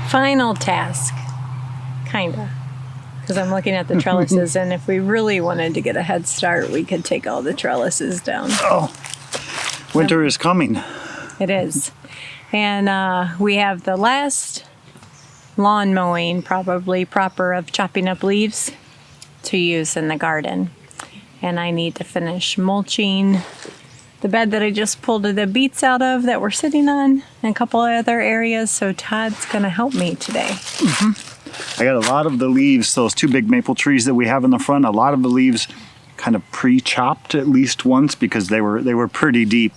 final task, kinda. Because I'm looking at the trellises, and if we really wanted to get a head start, we could take all the trellises down. Oh, winter is coming. It is. And we have the last lawn mowing, probably proper, of chopping up leaves to use in the garden. And I need to finish mulching the bed that I just pulled the beets out of that we're sitting on, and a couple of other areas. So Todd's going to help me today. I got a lot of the leaves, those two big maple trees that we have in the front, a lot of the leaves kind of pre-chopped at least once because they were pretty deep.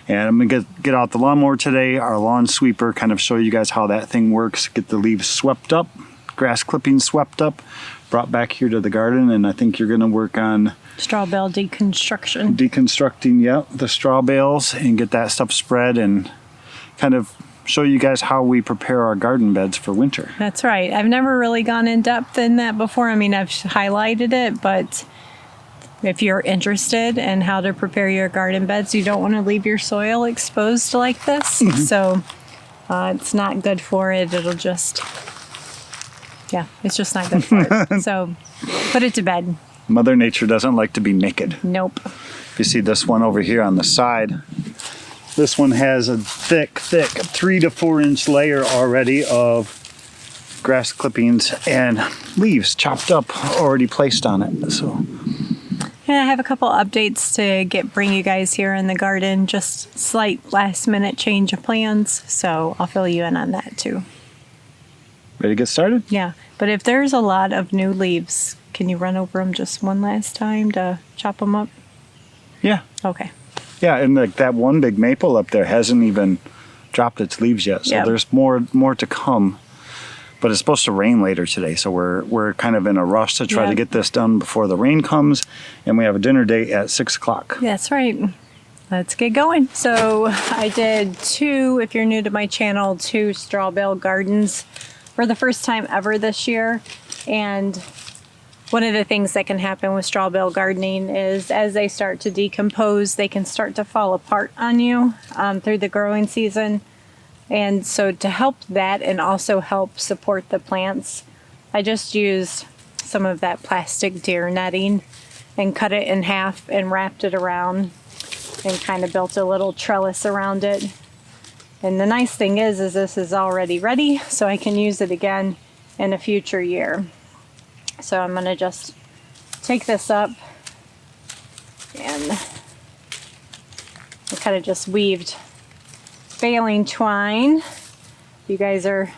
And I'm gonna get out the lawnmower today, our lawn sweeper, kind of show you guys how that thing works, get the leaves swept up, grass clippings swept up, brought back here to the garden. And I think you're gonna work on Strawbale deconstruction. Deconstructing, yeah, the straw bales, and get that stuff spread and kind of show you guys how we prepare our garden beds for winter. That's right. I've never really gone in depth in that before. I mean, I've highlighted it, but if you're interested in how to prepare your garden beds, you don't want to leave your soil exposed like this. So it's not good for it. It'll just, yeah, it's just not good for it. So put it to bed. Mother Nature doesn't like to be naked. Nope. If you see this one over here on the side, this one has a thick 3 to 4 inch layer already of grass clippings and leaves chopped up, already placed on it. So. And I have a couple updates to bring you guys here in the garden, just slight last minute change of plans. So I'll fill you in on that too. Ready to get started? Yeah, but if there's a lot of new leaves, can you run over them just one last time to chop them up? Yeah. Okay. Yeah, and like that one big maple up there hasn't even dropped its leaves yet. So there's more to come. But it's supposed to rain later today, so we're kind of in a rush to try to get this done before the rain comes, and we have a dinner date at 6 o'clock. That's right. Let's get going. So I did if you're new to my channel, 2 Strawbale gardens for the first time ever this year. And one of the things that can happen with Strawbale gardening is as they start to decompose, they can start to fall apart on you through the growing season. And so to help that and also help support the plants, I just used some of that plastic deer netting and cut it in half and wrapped it around and kind of built a little trellis around it. And the nice thing is this is already ready, so I can use it again in a future year. So I'm going to just take this up, and I kind of just weaved baling twine. If you guys are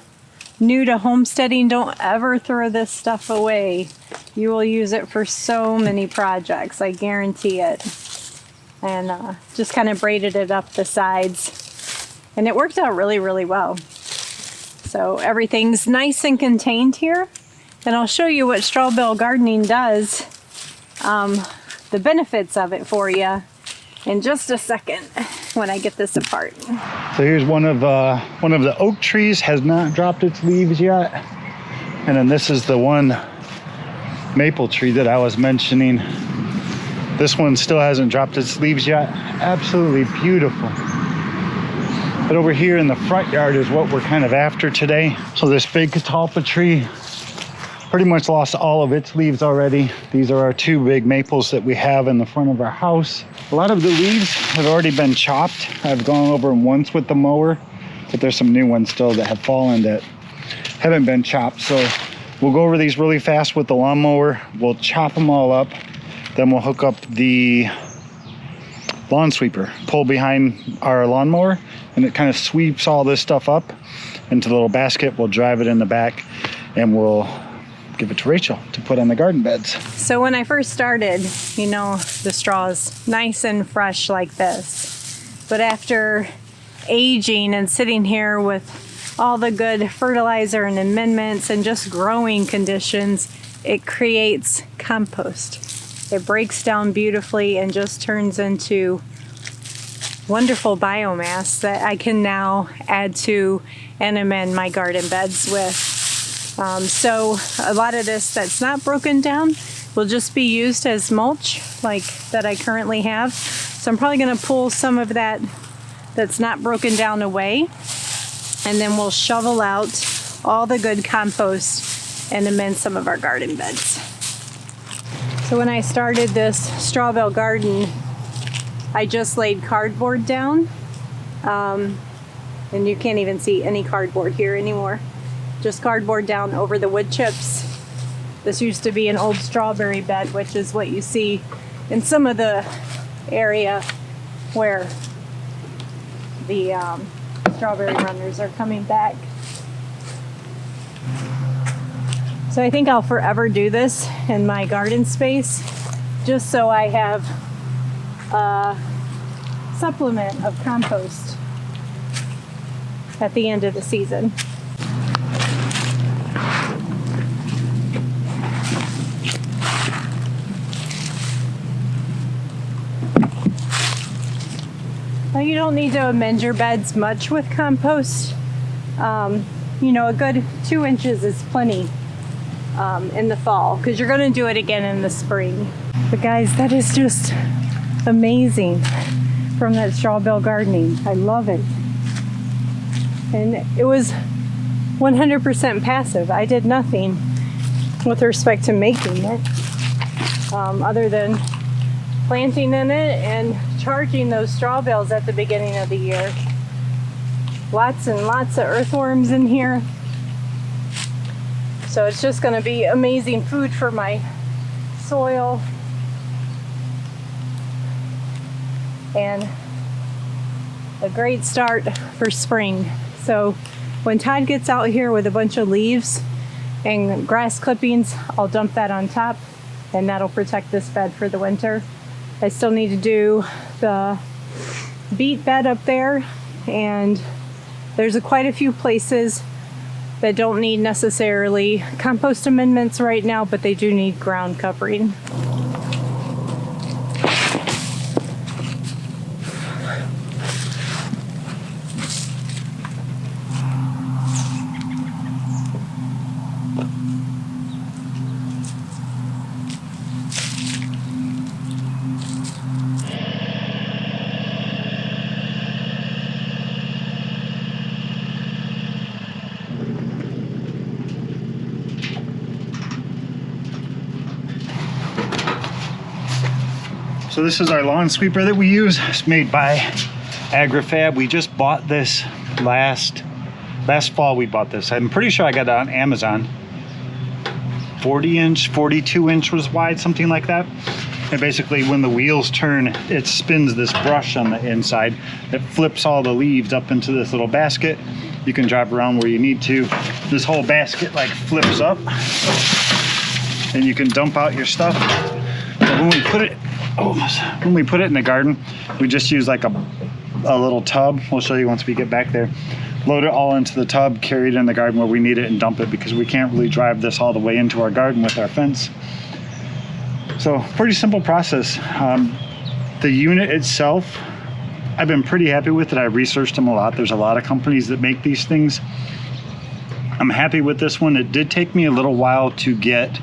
new to homesteading, don't ever throw this stuff away. You will use it for so many projects, I guarantee it. And just kind of braided it up the sides, and it worked out really, really well. So everything's nice and contained here, and I'll show you what Strawbale gardening does, the benefits of it for you in just a second when I get this apart. So here's one of the oak trees, has not dropped its leaves yet. And then this is the one maple tree that I was mentioning. This one still hasn't dropped its leaves yet. Absolutely beautiful. But over here in the front yard is what we're kind of after today. So this big catalpa tree pretty much lost all of its leaves already. These are our 2 big maples that we have in the front of our house. A lot of the leaves have already been chopped. I've gone over them once with the mower, but there's some new ones still that have fallen that haven't been chopped. So we'll go over these really fast with the lawnmower. We'll chop them all up. Then we'll hook up the lawn sweeper, pull behind our lawnmower, and it kind of sweeps all this stuff up into the little basket. We'll drive it in the back, and we'll give it to Rachel to put on the garden beds. So when I first started, you know, the straw is nice and fresh like this. But after aging and sitting here with all the good fertilizer and amendments and just growing conditions, it creates compost. It breaks down beautifully and just turns into wonderful biomass that I can now add to and amend my garden beds with. So a lot of this that's not broken down will just be used as mulch like that I currently have. So I'm probably going to pull some of that that's not broken down away, and then we'll shovel out all the good compost and amend some of our garden beds. So when I started this Strawbale garden, I just laid cardboard down. And you can't even see any cardboard here anymore. Just cardboard down over the wood chips. This used to be an old strawberry bed, which is what you see in some of the area where the strawberry runners are coming back. So I think I'll forever do this in my garden space, just so I have a supplement of compost at the end of the season. Now you don't need to amend your beds much with compost. You know, a good 2 inches is plenty in the fall, because you're going to do it again in the spring. But guys, that is just amazing from that Strawbale gardening. I love it. And it was 100% passive. I did nothing with respect to making it, other than planting in it and charging those straw bales at the beginning of the year. Lots and lots of earthworms in here. So it's just going to be amazing food for my soil. And a great start for spring. So when Todd gets out here with a bunch of leaves and grass clippings, I'll dump that on top, and that'll protect this bed for the winter. I still need to do the beet bed up there, and there's quite a few places that don't need necessarily compost amendments right now, but they do need ground covering. So this is our lawn sweeper that we use. It's made by AgriFab. We just bought this last fall. We bought this. I'm pretty sure I got it on Amazon. 40 inch, 42 inch was wide, something like that. And basically when the wheels turn, it spins this brush on the inside that flips all the leaves up into this little basket. You can drive around where you need to. This whole basket like flips up and you can dump out your stuff. But when we put it in the garden, we just use like a little tub. We'll show you once we get back there. Load it all into the tub, carry it in the garden where we need it, and dump it, because we can't really drive this all the way into our garden with our fence. So pretty simple process. The unit itself, I've been pretty happy with it. I researched them a lot. There's a lot of companies that make these things. I'm happy with this one. It did take me a little while to get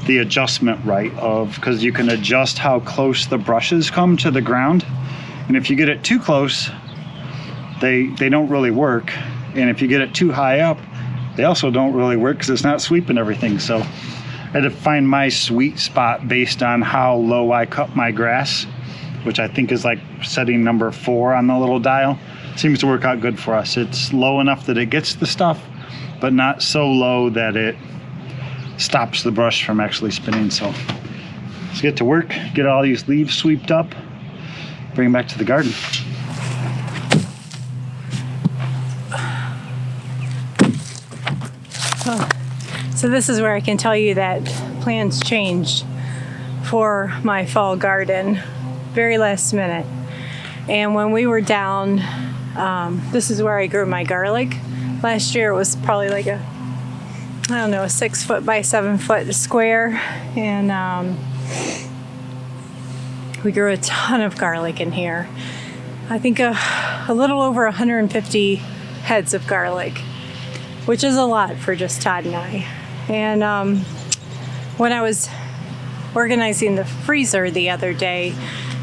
the adjustment right, because you can adjust how close the brushes come to the ground, and if you get it too close, they don't really work, and if you get it too high up, they also don't really work because it's not sweeping everything. So I had to find my sweet spot based on how low I cut my grass, which I think is like setting number 4 on the little dial. Seems to work out good for us. It's low enough that it gets the stuff, but not so low that it stops the brush from actually spinning. So let's get to work, get all these leaves swept up, bring them back to the garden. So this is where I can tell you that plans changed for my fall garden very last minute. And when we were down, this is where I grew my garlic. Last year it was probably like a 6 foot by 7 foot square, and we grew a ton of garlic in here. I think a little over 150 heads of garlic, which is a lot for just Todd and I. And when I was organizing the freezer the other day,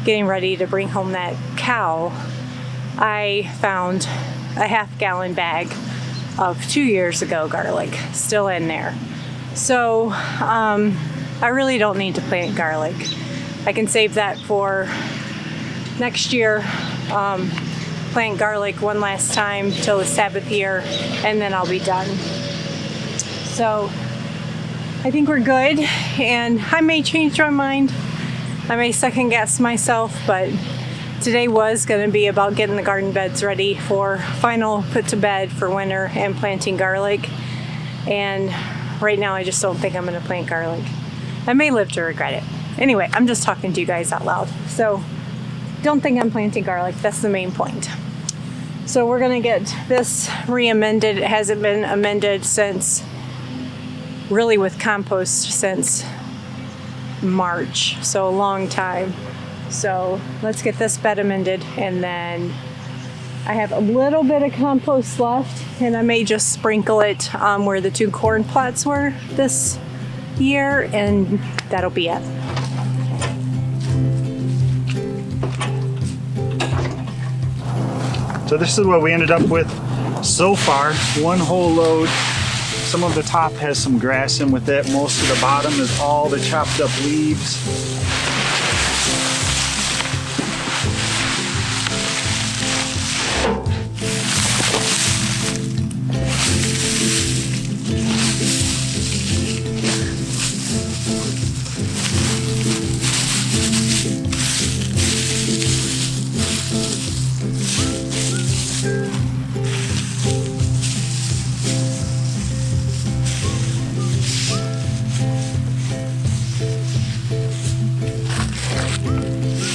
getting ready to bring home that cow, I found a half-gallon bag of 2 years ago garlic still in there. So I really don't need to plant garlic. I can save that for next year. Plant garlic one last time till the Sabbath year, and then I'll be done. So I think we're good, and I may change my mind. I may second guess myself, but today was going to be about getting the garden beds ready for final put to bed for winter and planting garlic. And right now I just don't think I'm going to plant garlic. I may live to regret it. Anyway, I'm just talking to you guys out loud. So don't think I'm planting garlic. That's the main point. So we're going to get this re-amended. It hasn't been amended since, really with compost, since March. So a long time. So let's get this bed amended, and then I have a little bit of compost left, and I may just sprinkle it where the 2 corn plots were this year, and that'll be it. So this is what we ended up with so far. 1 whole load. Some of the top has some grass in with it. Most of the bottom is all the chopped up leaves.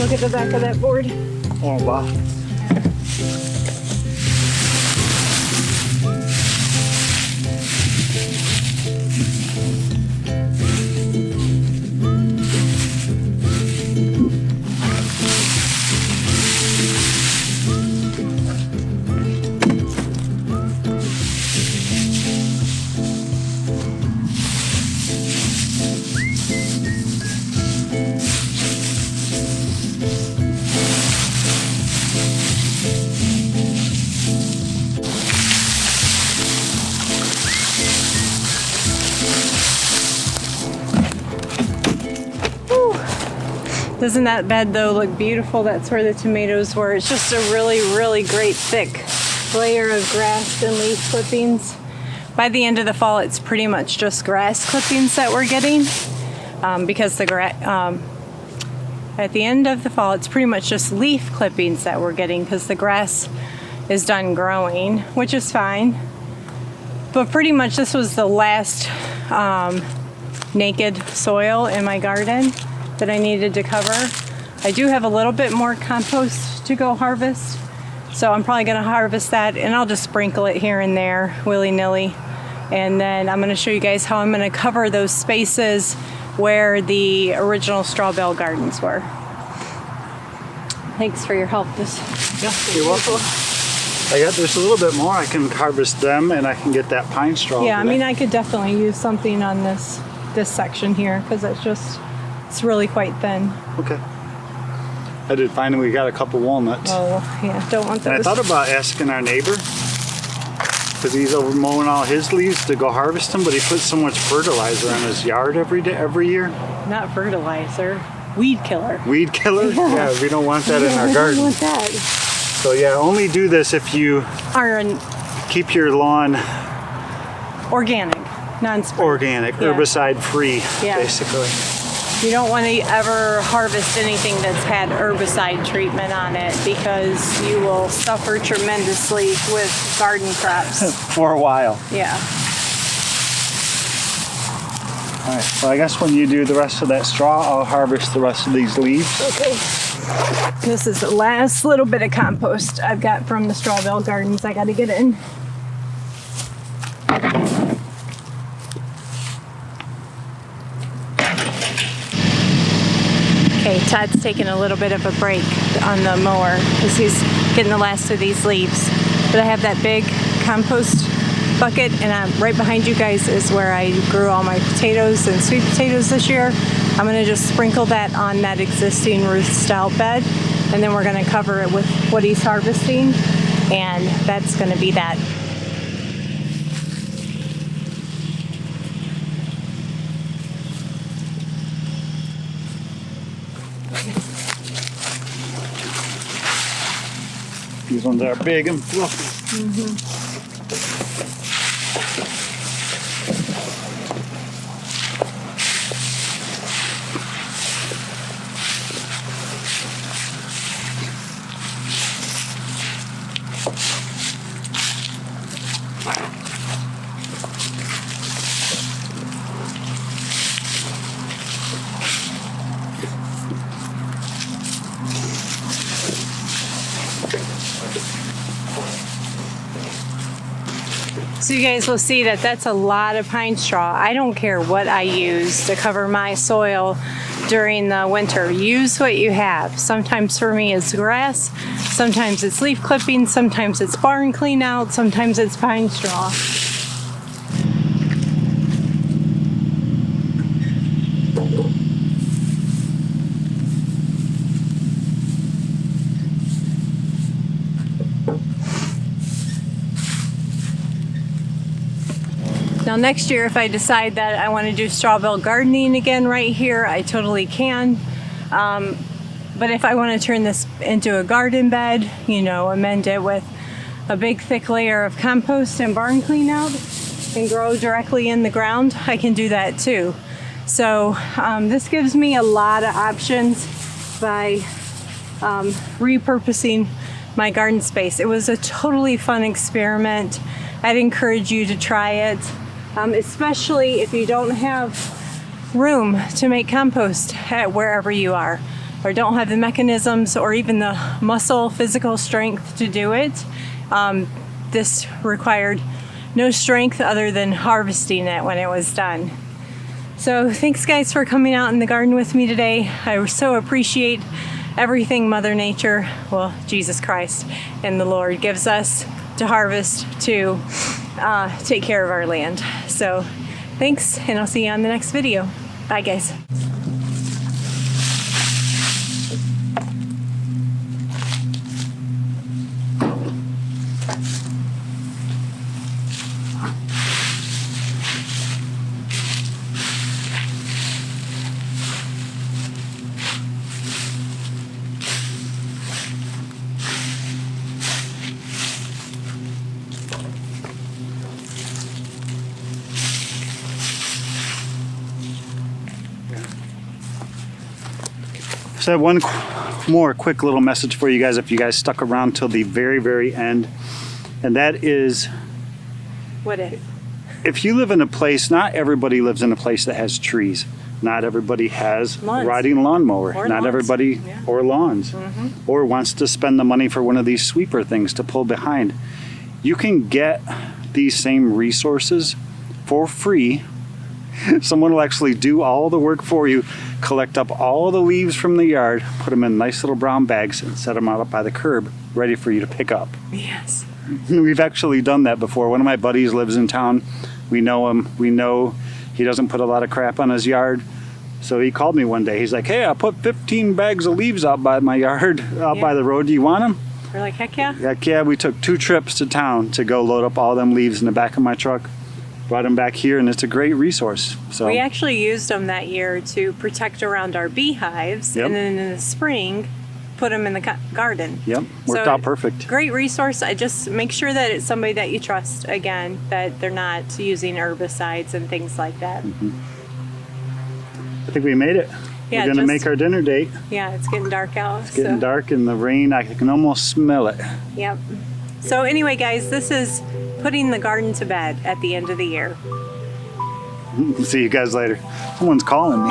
Look at the back of that board. Oh wow. Doesn't that bed though look beautiful? That's where the tomatoes were. It's just a really, really great thick layer of grass and leaf clippings. By the end of the fall, it's pretty much just grass clippings that we're getting, because at the end of the fall, it's pretty much just leaf clippings that we're getting because the grass is done growing, which is fine. But pretty much this was the last naked soil in my garden that I needed to cover. I do have a little bit more compost to go harvest, so I'm probably gonna harvest that, and I'll just sprinkle it here and there willy-nilly. And then I'm gonna show you guys how I'm gonna cover those spaces where the original Strawbale gardens were. Thanks for your help. Yeah, you're welcome. There's a little bit more. I can harvest them, and I can get that pine straw. Yeah, I mean, I could definitely use something on this section here because it's really quite thin. Okay. I did find we got a couple walnuts. Oh, yeah, don't want those. And I thought about asking our neighbor, because he's over mowing all his leaves, to go harvest them, but he puts so much fertilizer in his yard every year. Not fertilizer, weed killer. Weed killer? Yeah, we don't want that in our garden. We don't want that. So yeah, only do this if you keep your lawn organic, non-spray. Organic, yeah. Herbicide free, yeah. Basically. You don't want to ever harvest anything that's had herbicide treatment on it because you will suffer tremendously with garden crops. For a while. Yeah. All right, so I guess when you do the rest of that straw, I'll harvest the rest of these leaves. Okay. This is the last little bit of compost I've got from the Strawbale gardens I got to get in. Okay, Todd's taking a little bit of a break on the mower because he's getting the last of these leaves. But I have that big compost bucket, and right behind you guys is where I grew all my potatoes and sweet potatoes this year. I'm going to just sprinkle that on that existing Ruth Stout bed, and then we're going to cover it with what he's harvesting, and that's going to be that. These ones are big and fluffy. So you guys will see that that's a lot of pine straw. I don't care what I use to cover my soil during the winter. Use what you have. Sometimes for me it's grass, sometimes it's leaf clippings, sometimes it's barn clean out, sometimes it's pine straw. Now next year, if I decide that I want to do strawbale gardening again right here, I totally can. But if I want to turn this into a garden bed, you know, amend it with a big thick layer of compost and barn clean out and grow directly in the ground, I can do that too. So this gives me a lot of options by repurposing my garden space. It was a totally fun experiment. I'd encourage you to try it. Especially if you don't have room to make compost at wherever you are, or don't have the mechanisms or even the muscle physical strength to do it. This required no strength other than harvesting it when it was done. So thanks guys for coming out in the garden with me today. I so appreciate everything Mother Nature, well, Jesus Christ and the Lord gives us to harvest, to take care of our land. So thanks, and I'll see you on the next video. Bye guys. So I have one more quick little message for you guys if you guys stuck around till the very, very end. And that is, What if you live in a place, not everybody lives in a place that has trees. Not everybody has Lawns. a riding lawnmower. Or Not lawns. everybody, Yeah. or lawns. Or wants to spend the money for one of these sweeper things to pull behind. You can get these same resources for free. Someone will actually do all the work for you, collect up all the leaves from the yard, put them in nice little brown bags, and set them out up by the curb, ready for you to pick up. Yes. We've actually done that before. One of my buddies lives in town. We know him. We know he doesn't put a lot of crap on his yard. So he called me one day. He's like, hey, I put 15 bags of leaves out by my yard, out by the road. Do you want them? We're like, heck yeah. Heck yeah. We took 2 trips to town to go load up all them leaves in the back of my truck. Brought them back here, and it's a great resource. So We actually used them that year to protect around our beehives, Yep. and then in the spring, put them in the garden. Yep, worked So, out perfect. Great resource. I just make sure that it's somebody that you trust, again, that they're not using herbicides and things like that. I think we made it. Yeah, We're gonna make our dinner date. Yeah, it's getting dark out. It's getting dark in the rain. I can almost smell it. Yep. So anyway, guys, this is putting the garden to bed at the end of the year. See you guys later. Someone's calling me.